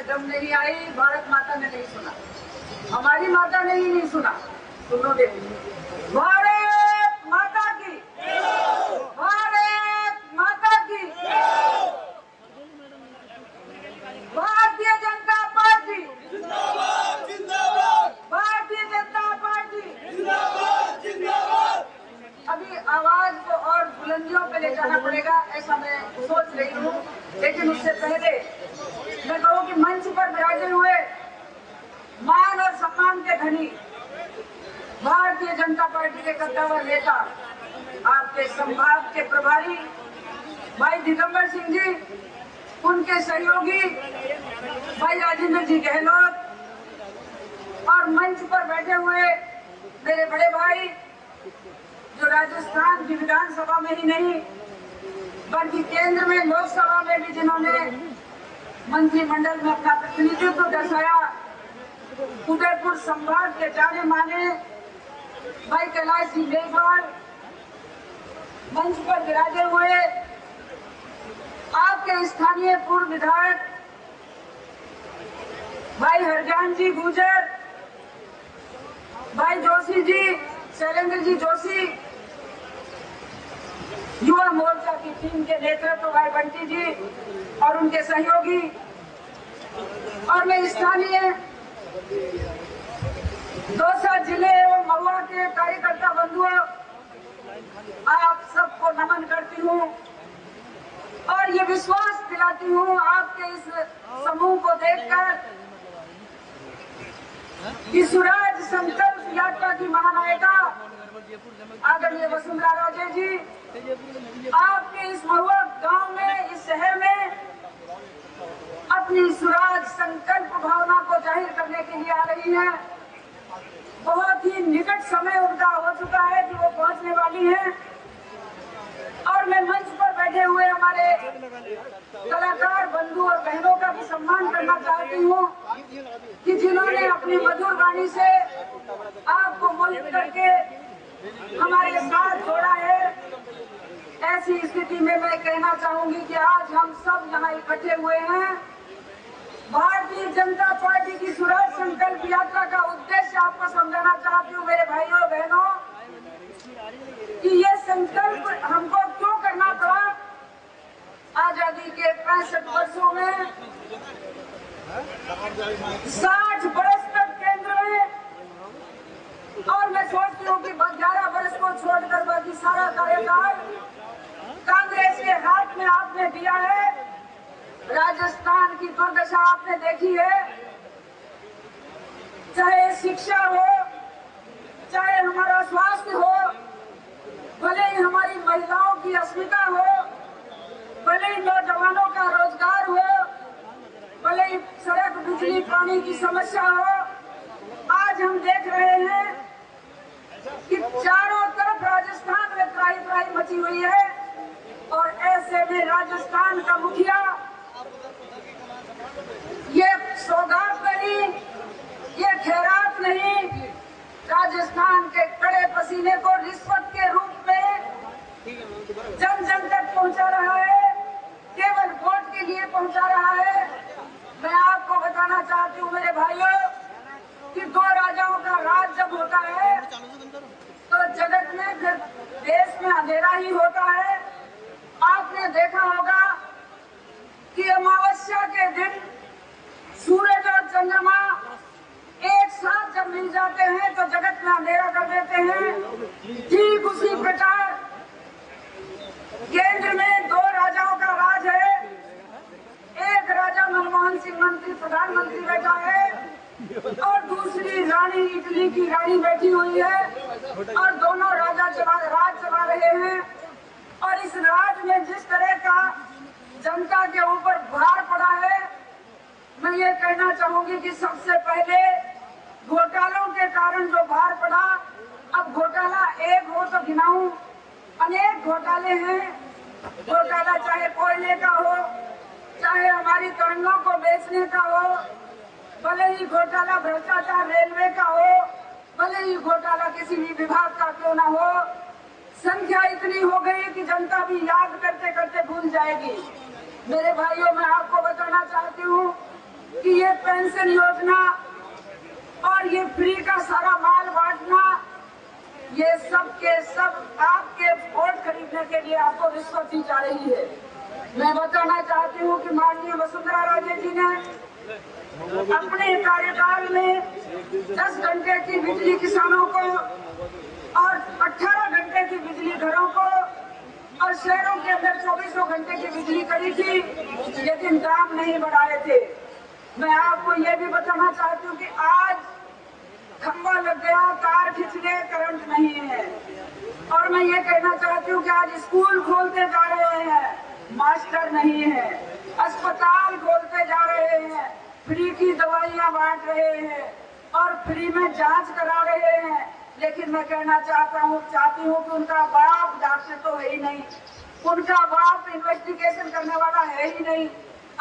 दम नहीं आई, भारत माता ने नहीं सुना, हमारी माता ने ही नहीं सुना। सुनो देवी, भारत माता की, भारत माता की, भारतीय जनता पार्टी जिंदाबाद, जिंदाबाद, भारतीय जनता पार्टी जिंदाबाद, जिंदाबाद। अभी आवाज को और बुलंदियों पे ले जाना पड़ेगा, ऐसा मैं सोच रही हूँ। लेकिन उससे पहले मैं कहूँ कि मंच पर विराजे हुए मान और सम्मान के धनी भारतीय जनता पार्टी के कद्दावर नेता, आपके संभाग के प्रभारी भाई दिगंबर सिंह जी, उनके सहयोगी भाई राजेंद्र जी गहलोत, और मंच पर बैठे हुए मेरे बड़े भाई जो राजस्थान की विधानसभा में ही नहीं बल्कि केंद्र में लोकसभा में भी जिन्होंने मंत्रिमंडल में अपना प्रतिनिधित्व दर्शाया, उदयपुर संभाग के जाने माने भाई कैलाश सिंह मेघवाल, मंच पर विराजे हुए आपके स्थानीय पूर्व विधायक भाई हरजान जी गुर्जर, भाई जोशी जी, शैलेंद्र जी जोशी, युवा मोर्चा की टीम के नेतृत्व भाई बंटी जी और उनके सहयोगी, और मैं स्थानीय दौसा जिले एवं महुआ के कार्यकर्ता बंधुओं, आप सबको नमन करती हूँ और ये विश्वास दिलाती हूँ आपके इस समूह को देखकर कि स्वराज संकल्प यात्रा की महानायिका आदरणीय वसुंधरा राजे जी आपके इस महुआ गांव में, इस शहर में अपनी स्वराज संकल्प भावना को जाहिर करने के लिए आ रही है। बहुत ही निकट समय उनका हो चुका है कि वो पहुंचने वाली हैं, और मैं मंच पर बैठे हुए हमारे कलाकार बंधु और बहनों का भी सम्मान करना चाहती हूँ कि जिन्होंने अपनी मधुर वाणी से आपको मोहित करके हमारे साथ जोड़ा है। ऐसी स्थिति में मैं कहना चाहूंगी कि आज हम सब यहाँ इकट्ठे हुए हैं। भारतीय जनता पार्टी की स्वराज संकल्प यात्रा का उद्देश्य आपको समझाना चाहती हूँ मेरे भाइयों बहनों कि ये संकल्प हमको क्यों करना पड़ा। आजादी के 65 वर्षों में 60 बरस तक केंद्र में, और मैं सोचती हूँ कि 11 वर्ष को छोड़कर बाकी सारा कार्यकाल कांग्रेस के हाथ में आपने दिया है। राजस्थान की दुर्दशा आपने देखी है, चाहे शिक्षा हो, चाहे हमारा स्वास्थ्य हो, भले ही हमारी महिलाओं की अस्मिता हो, भले ही नौजवानों का रोजगार हो, भले ही सड़क बिजली पानी की समस्या हो। आज हम देख रहे हैं कि चारों तरफ राजस्थान में त्राही त्राही मची हुई है, और ऐसे में राजस्थान का मुखिया ये सौगात नहीं, ये खैरात नहीं, राजस्थान के कड़े पसीने को रिश्वत के रूप में जन जन तक पहुंचा रहा है, केवल वोट के लिए पहुंचा रहा है। मैं आपको बताना चाहती हूँ मेरे भाइयों कि 2 राजाओं का राज जब होता है तो जगत में फिर देश में अंधेरा ही होता है। आपने देखा होगा कि अमावस्या के दिन सूरज और चंद्रमा एक साथ जब मिल जाते हैं तो जगत में अंधेरा कर देते हैं। ठीक उसी प्रकार केंद्र में 2 राजाओं का राज है। एक राजा मनमोहन सिंह मंत्री प्रधानमंत्री बैठा है और दूसरी रानी इटली की रानी बैठी हुई है, और दोनों राज चला रहे हैं। और इस राज में जिस तरह का जनता के ऊपर भार पड़ा है, मैं ये कहना चाहूंगी कि सबसे पहले घोटालों के कारण जो भार पड़ा, अब घोटाला एक हो तो गिनाऊं, अनेक घोटाले हैं। घोटाला चाहे कोयले का हो, चाहे हमारी तरंगों को बेचने का हो, भले ही घोटाला भ्रष्टाचार रेलवे का हो, भले ही घोटाला किसी भी विभाग का क्यों ना हो, संख्या इतनी हो गई कि जनता भी याद करते करते भूल जाएगी। मेरे भाइयों, मैं आपको बताना चाहती हूँ कि ये पेंशन योजना और ये फ्री का सारा माल बांटना, ये सब के सब आपके वोट खरीदने के लिए आपको रिश्वत दी जा रही है। मैं बताना चाहती हूँ कि माननीय वसुंधरा राजे जी ने अपने कार्यकाल में 10 घंटे की बिजली किसानों को और 18 घंटे की बिजली घरों को और शहरों के अंदर 24 घंटे की बिजली करी थी, लेकिन दाम नहीं बढ़ाए थे। मैं आपको ये भी बताना चाहती हूँ कि आज खंभा लग गया, तार खिंच गए, करंट नहीं है। और मैं ये कहना चाहती हूँ कि आज स्कूल खोलते जा रहे हैं, मास्टर नहीं है, अस्पताल खोलते जा रहे हैं, फ्री की दवाइयाँ बांट रहे हैं और फ्री में जांच करा रहे हैं, लेकिन मैं कहना चाहती हूँ कि उनका बाप डॉक्टर तो है ही नहीं, उनका बाप इन्वेस्टिगेशन करने वाला है ही नहीं।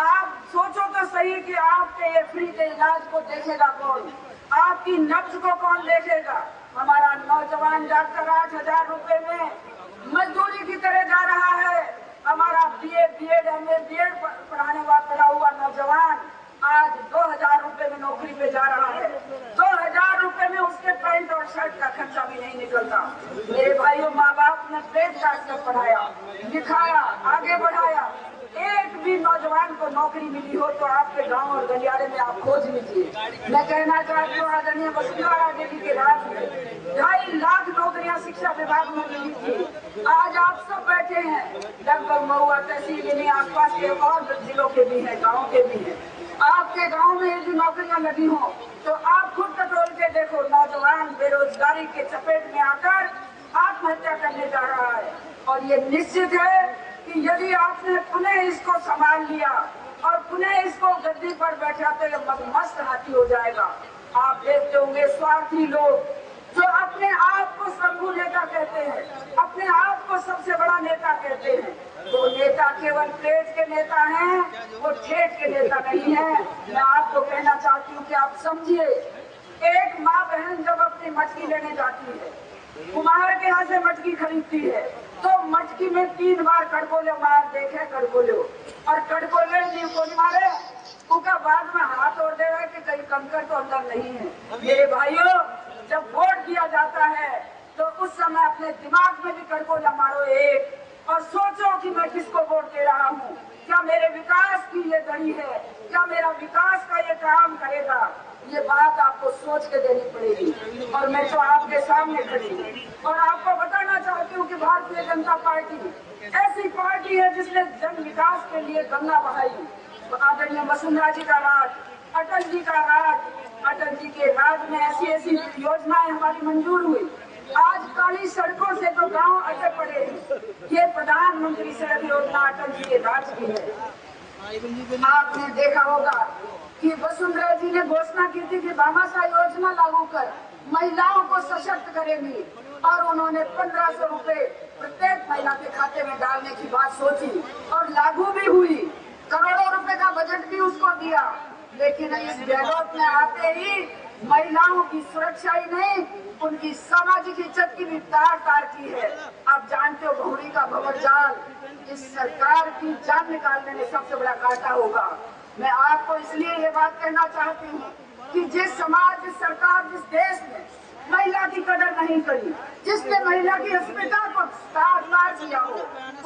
आप सोचो तो सही कि आपके ये फ्री के इलाज को देखेगा कौन, आपकी नब्ज को कौन देखेगा। हमारा नौजवान डॉक्टर 8,000 रुपए में मजदूरी की तरह जा रहा है। हमारा BA, BEd, MA, BEd पढ़ा हुआ नौजवान आज 2,000 रुपए में नौकरी पे जा रहा है। 2,000 रुपए में उसके पैंट और शर्ट का खर्चा भी नहीं निकलता। मेरे भाइयों, माँ बाप ने पेट काट कर पढ़ाया, लिखाया, आगे बढ़ाया। एक भी नौजवान को नौकरी मिली हो तो आपके गांव और गलियारे में आप खोज लीजिए। मैं कहना चाहती हूँ आदरणीय वसुंधरा राजे जी के राज में 2.5 लाख नौकरियां शिक्षा विभाग में मिली थी। आज आप सब बैठे हैं, लगभग महुआ तहसील यानी आसपास के और जिलों के भी हैं, गाँव के भी हैं। आपके गांव में यदि नौकरियां लगी हो तो आप खुद टटोल के देखो, नौजवान बेरोजगारी के चपेट में आकर आत्महत्या करने जा रहा है। और ये निश्चित है कि यदि आपने पुनः इसको संभाल लिया और पुनः इसको गद्दी पर बैठा तो ये मस्त हाथी हो जाएगा। आप देखते होंगे स्वार्थी लोग जो अपने आप को शंभू नेता कहते हैं, अपने आप को सबसे बड़ा नेता कहते हैं, तो नेता केवल पेट के नेता हैं, वो ठेठ के नेता नहीं है। मैं आपको कहना चाहती हूँ कि आप समझिए, एक माँ बहन जब अपनी मटकी लेने जाती है, कुम्हार के यहाँ से मटकी खरीदती है, तो मटकी में 3 बार कड़कोले मार देखे, कड़कोले और कड़कोले नहीं को मारे, उसका बाद में हाथ तोड़ दे रहे कि कहीं कंकर तो अंदर नहीं है। मेरे भाइयों, जब वोट दिया जाता है तो उस समय अपने दिमाग में भी कड़कोला मारो एक, और सोचो कि मैं किसको वोट दे रहा हूँ, क्या मेरे विकास की ये गढ़ी है, क्या मेरा विकास का ये काम करेगा। ये बात आपको सोच के देनी पड़ेगी। और मैं तो आपके सामने खड़ी हूँ और आपको बताना चाहती हूँ कि भारतीय जनता पार्टी ऐसी पार्टी है जिसने जन विकास के लिए गंगा बहाई। आदरणीय वसुंधरा जी का राज, अटल जी का राज, अटल जी के राज में ऐसी ऐसी योजनाएं हमारी मंजूर हुई। आज काली सड़कों से जो गांव अटे पड़े हैं, ये प्रधानमंत्री सड़क योजना अटल जी के राज की है। आपने देखा होगा कि वसुंधरा जी ने घोषणा की थी कि भामाशाह योजना लागू कर महिलाओं को सशक्त करेंगी, और उन्होंने 1,500 रुपए प्रत्येक महिला के खाते में डालने की बात सोची और लागू भी हुई। करोड़ों रुपए का बजट भी उसको दिया, लेकिन इस बैलोट में आते ही महिलाओं की सुरक्षा ही नहीं, उनकी सामाजिक इज्जत की भी तार की है। आप जानते हो, बहुरी का भंवर जाल इस सरकार की जान निकालने में सबसे बड़ा कांटा होगा। मैं आपको इसलिए ये बात कहना चाहती हूँ कि जिस समाज, जिस सरकार, जिस देश में महिला की कदर नहीं करी, जिसने महिला की अस्मिता को तार किया हो,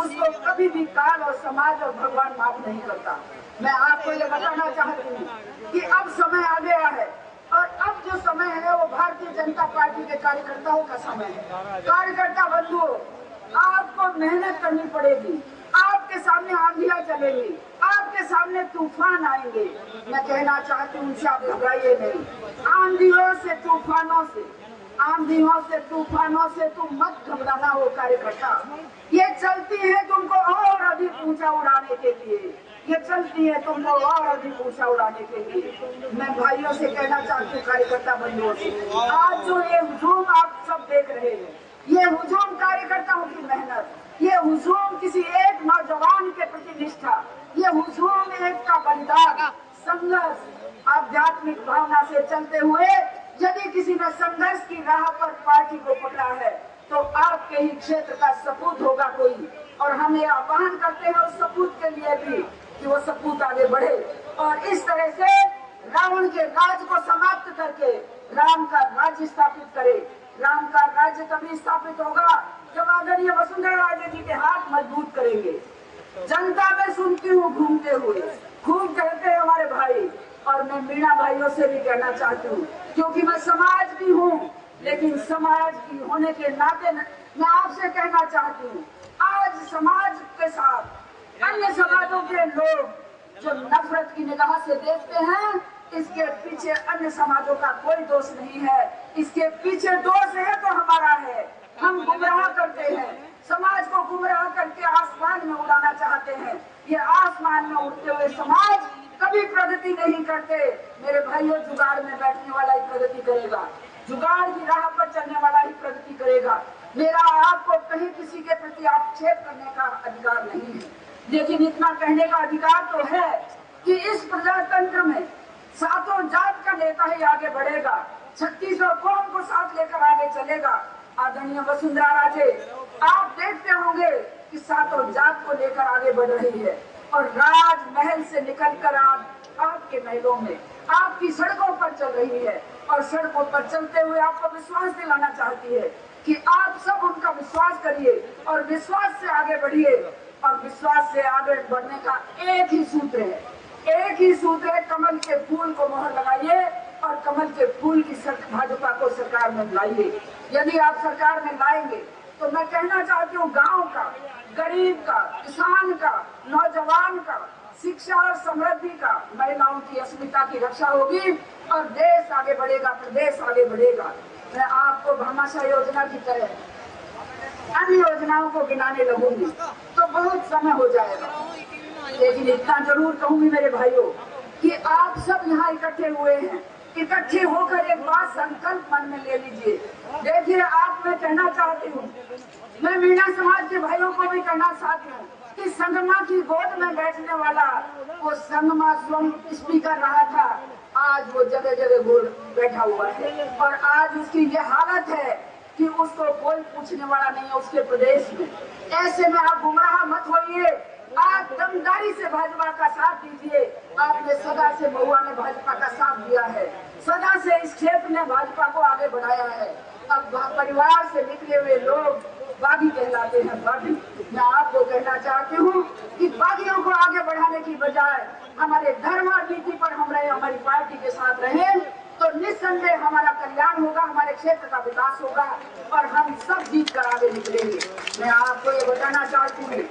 उसको कभी भी काल और समाज और भगवान माफ नहीं करता। मैं आपको ये बताना चाहती हूँ कि अब समय आ गया है, और अब जो समय है वो भारतीय जनता पार्टी के कार्यकर्ताओं का समय है। कार्यकर्ता बंधुओं, आपको मेहनत करनी पड़ेगी। आपके सामने आंधियां चलेंगी, आपके सामने तूफान आएंगे। मैं कहना चाहती हूँ, उनसे आप घबराइए नहीं। आंधियों से, तूफानों से, आंधियों से, तूफानों से तुम मत घबराना हो कार्यकर्ता। ये चलती है तुमको और अधिक ऊंचा उड़ाने के लिए, ये चलती है तुमको और अधिक ऊंचा उड़ाने के लिए। मैं भाइयों से कहना चाहती हूँ, कार्यकर्ता बंधुओं से, आज जो ये हुजूम आप सब देख रहे हैं, ये हुजूम कार्यकर्ताओं की मेहनत, ये हुजूम किसी एक नौजवान के प्रति निष्ठा, ये हुजूम एक का बलिदान, संघर्ष, आध्यात्मिक भावना से चलते हुए यदि किसी ने संघर्ष की राह पर पार्टी को पकड़ा है तो आपके ही क्षेत्र का सपूत होगा कोई। और हम ये आह्वान करते हैं उस सपूत के लिए भी कि वो सपूत आगे बढ़े और इस तरह से रावण के राज को समाप्त करके राम का राज्य स्थापित करे। राम का राज्य तभी स्थापित होगा जब आदरणीय वसुंधरा राजे जी के हाथ मजबूत करेंगे। जनता में सुनती हूँ घूमते हुए, खूब कहते हैं हमारे भाई, और मैं मीणा भाइयों से भी कहना चाहती हूँ, क्योंकि मैं समाज की हूँ, लेकिन समाज की होने के नाते मैं आपसे कहना चाहती हूँ, आज समाज के साथ अन्य समाजों के लोग जो नफरत की निगाह से देखते हैं, इसके पीछे अन्य समाजों का कोई दोष नहीं है। इसके पीछे दोष है तो हमारा है। हम गुमराह करते हैं, समाज को गुमराह करके आसमान में उड़ाना चाहते हैं। ये आसमान में उड़ते हुए समाज कभी प्रगति नहीं करते। मेरे भाइयों, जुगाड़ में बैठने वाला ही प्रगति करेगा, जुगाड़ की राह पर चलने वाला ही प्रगति करेगा। मेरा आपको कहीं किसी के प्रति आक्षेप करने का अधिकार नहीं है, लेकिन इतना कहने का अधिकार तो है कि इस प्रजातंत्र में सातों जात का नेता ही आगे बढ़ेगा, 3600 कौम को साथ लेकर आगे चलेगा। आदरणीय वसुंधरा राजे, आप देखते होंगे कि सातों जात को लेकर आगे बढ़ रही है और राजमहल से निकलकर आपके महलों में, आपकी सड़कों पर चल रही है और सड़कों पर चलते हुए आपको विश्वास दिलाना चाहती है कि आप सब उनका विश्वास करिए और विश्वास से आगे बढ़िए। और विश्वास से आगे बढ़ने का एक ही सूत्र है, एक ही सूत्र है, कमल के फूल को मोहर लगाइए और कमल के फूल की भाजपा को सरकार में लाइए। यदि आप सरकार में लाएंगे तो मैं कहना चाहती हूँ, गांव का, गरीब का, किसान का, नौजवान का, शिक्षा और समृद्धि का, महिलाओं की अस्मिता की रक्षा होगी और देश आगे बढ़ेगा, प्रदेश आगे बढ़ेगा। मैं आपको भामाशाह योजना की तरह अन्य योजनाओं को गिनाने लगूंगी तो बहुत समय हो जाएगा, लेकिन इतना जरूर कहूंगी मेरे भाइयों कि आप सब यहाँ इकट्ठे हुए हैं, इकट्ठे होकर एक बात संकल्प मन में ले लीजिए। देखिए, आप मैं कहना चाहती हूँ, मैं मीणा समाज के भाइयों को भी कहना चाहती हूँ कि संगमा की गोद में बैठने वाला वो संगमा स्वयं स्पीकर रहा था, आज वो जगह जगह गोल बैठा हुआ है और आज उसकी ये हालत है कि उसको कोई पूछने वाला नहीं है उसके प्रदेश में। ऐसे में आप गुमराह मत होइए, आप दमदारी से भाजपा का साथ दीजिए। आपने सदा से महुआ ने भाजपा का साथ दिया है, सदा से इस क्षेत्र ने भाजपा को आगे बढ़ाया है। अब परिवार से निकले हुए लोग बागी कहलाते हैं, बागी। मैं आपको कहना चाहती हूँ कि बागियों को आगे बढ़ाने की बजाय हमारे धर्म और नीति पर हम रहे, हमारी पार्टी के साथ रहे तो निस्संदेह हमारा कल्याण होगा, हमारे क्षेत्र का विकास होगा और हम सब जीत कर आगे निकलेंगे। मैं आपको ये बताना चाहती हूँ,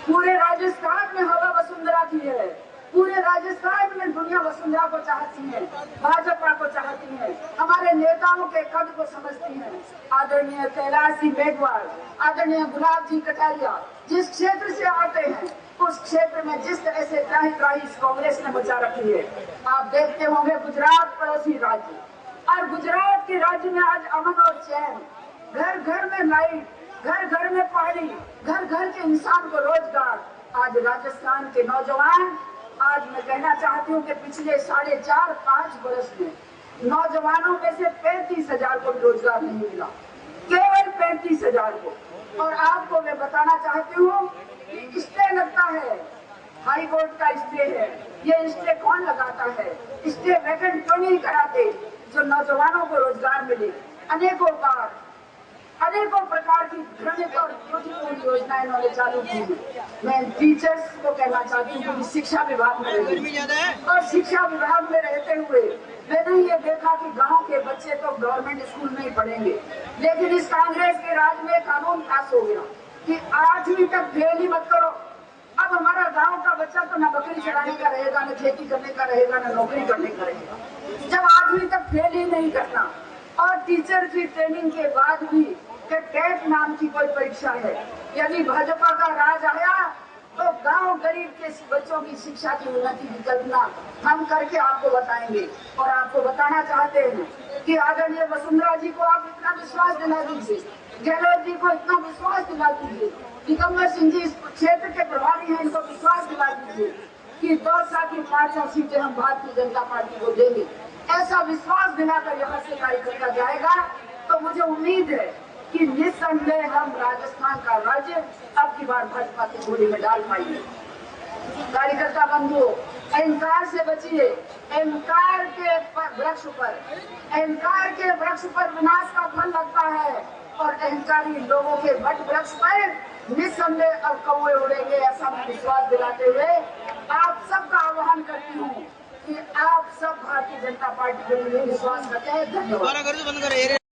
पूरे राजस्थान में हवा वसुंधरा की है, पूरे राजस्थान में दुनिया वसुंधरा को चाहती है, भाजपा को चाहती है, हमारे नेताओं के कद को समझती है। आदरणीय कैलाश सिंह मेघवाल, आदरणीय गुलाब जी कटारिया जिस क्षेत्र से आते हैं उस क्षेत्र में जिस तरह से त्राही त्राही कांग्रेस ने मचा रखी है, आप देखते होंगे गुजरात पड़ोसी राज्य, और गुजरात के राज्य में आज अमन और चैन, घर घर में लाइट, घर घर में पानी, घर घर के इंसान को रोजगार। आज राजस्थान के नौजवान, आज मैं कहना चाहती हूँ कि पिछले 4.5-5 वर्ष में नौजवानों में से 35,000 को रोजगार नहीं मिला, केवल 35,000 को। और आपको मैं बताना चाहती हूँ कि स्टे लगता है, हाई कोर्ट का स्टे है, ये स्टे कौन लगाता है? स्टे वैकेंट क्यों नहीं कराते जो नौजवानों को रोजगार मिले? अनेकों प्रकार की घृणित और त्रुटिपूर्ण योजनाएं इन्होंने चालू की है। मैं टीचर्स को कहना चाहती हूँ कि शिक्षा विभाग में रही और शिक्षा विभाग में रहते हुए मैंने ये देखा कि गांव के बच्चे तो गवर्नमेंट स्कूल में ही पढ़ेंगे, लेकिन इस कांग्रेस के राज में कानून पास हो गया कि 8वीं तक फेल ही मत करो। अब हमारा गांव का बच्चा तो न बकरी चलाने का रहेगा, न खेती करने का रहेगा, न नौकरी करने का रहेगा। जब 8वीं तक फेल ही नहीं करना और टीचर की ट्रेनिंग के बाद भी टेट नाम की कोई परीक्षा है, यदि भाजपा का राज आया तो गांव गरीब के बच्चों की शिक्षा की उन्नति की कल्पना हम करके आपको बताएंगे। और आपको बताना चाहते हैं कि आदरणीय वसुंधरा जी को आप इतना विश्वास दिला दीजिए, गहलोत जी को इतना विश्वास दिला दीजिए, निकम्बर सिंह जी इस क्षेत्र के प्रभारी हैं, इनको विश्वास दिला दीजिए कि 2 साल की 5 सीटें हम भारतीय जनता पार्टी को देंगे। ऐसा विश्वास दिलाकर यहाँ से कार्यकर्ता जाएगा तो मुझे उम्मीद है कि निस्संदेह हम राजस्थान का राज्य अब की बार भाजपा की झोली में डाल पाएंगे। कार्यकर्ता बंधुओं, अहंकार से बचिए। अहंकार के वृक्ष पर विनाश का फल लगता है और अहंकारी लोगों के वट वृक्ष पर निस्संदेह और कौवे उड़ेंगे, ऐसा मैं विश्वास दिलाते हुए आप सबका आह्वान करती हूँ कि आप सब भारतीय जनता पार्टी के लिए विश्वास रखें। धन्यवाद।